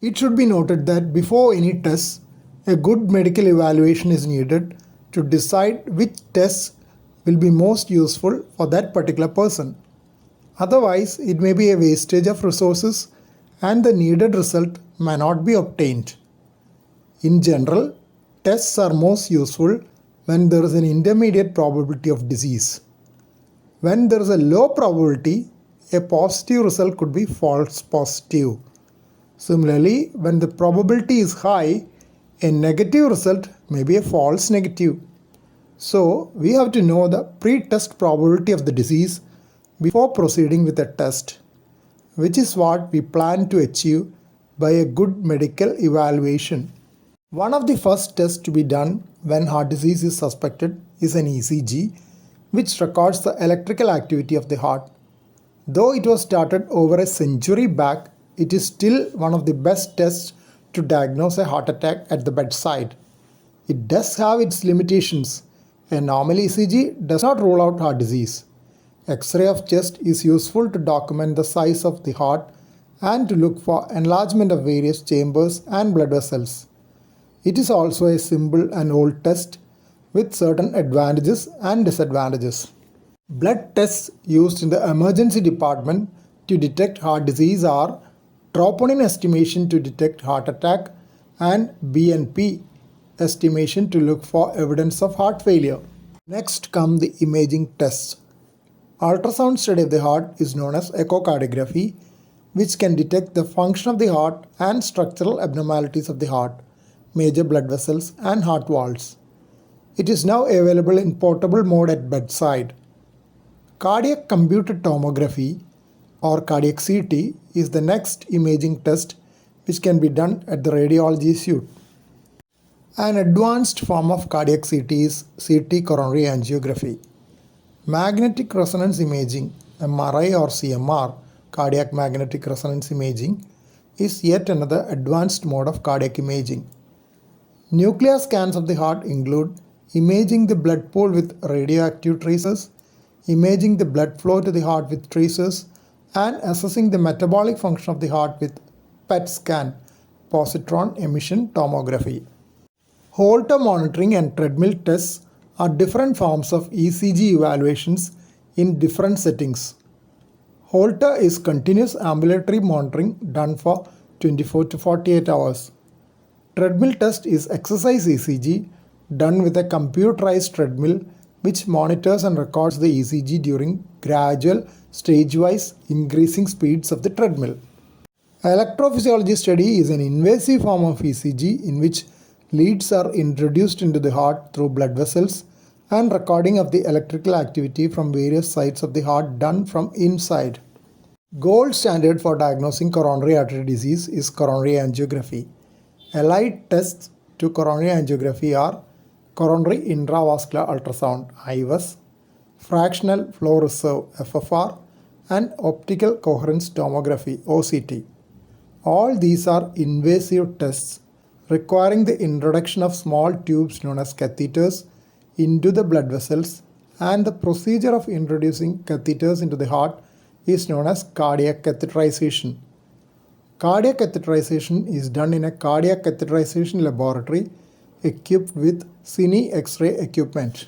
It should be noted that before any tests, a good medical evaluation is needed to decide which tests will be most useful for that particular person. Otherwise, it may be a wastage of resources and the needed result may not be obtained. In general, tests are most useful when there is an intermediate probability of disease. When there is a low probability, a positive result could be false positive. Similarly, when the probability is high, a negative result may be a false negative. So, we have to know the pre-test probability of the disease before proceeding with a test, which is what we plan to achieve by a good medical evaluation. One of the first tests to be done when heart disease is suspected is an ECG, which records the electrical activity of the heart. Though it was started over a century back, it is still one of the best tests to diagnose a heart attack at the bedside. It does have its limitations. A normal ECG does not rule out heart disease. X-ray of chest is useful to document the size of the heart and to look for enlargement of various chambers and blood vessels. It is also a simple and old test with certain advantages and disadvantages. Blood tests used in the emergency department to detect heart disease are troponin estimation to detect heart attack and BNP estimation to look for evidence of heart failure. Next come the imaging tests. Ultrasound study of the heart is known as echocardiography, which can detect the function of the heart and structural abnormalities of the heart, major blood vessels and heart valves. It is now available in portable mode at bedside. Cardiac computed tomography or cardiac CT is the next imaging test which can be done at the radiology suite. An advanced form of cardiac CT is CT coronary angiography. Magnetic resonance imaging, MRI or CMR, cardiac magnetic resonance imaging, is yet another advanced mode of cardiac imaging. Nuclear scans of the heart include imaging the blood pool with radioactive tracers, imaging the blood flow to the heart with tracers, and assessing the metabolic function of the heart with PET scan, positron emission tomography. Holter monitoring and treadmill tests are different forms of ECG evaluations in different settings. Holter is continuous ambulatory monitoring done for 24 to 48 hours. Treadmill test is exercise ECG done with a computerized treadmill which monitors and records the ECG during gradual, stage-wise increasing speeds of the treadmill. Electrophysiology study is an invasive form of ECG in which leads are introduced into the heart through blood vessels and recording of the electrical activity from various sites of the heart done from inside. Gold standard for diagnosing coronary artery disease is coronary angiography. Allied tests to coronary angiography are coronary intravascular ultrasound (IVUS), fractional flow reserve (FFR), and optical coherence tomography (OCT). All these are invasive tests requiring the introduction of small tubes known as catheters into the blood vessels, and the procedure of introducing catheters into the heart is known as cardiac catheterization. Cardiac catheterization is done in a cardiac catheterization laboratory equipped with Cine X-ray equipment.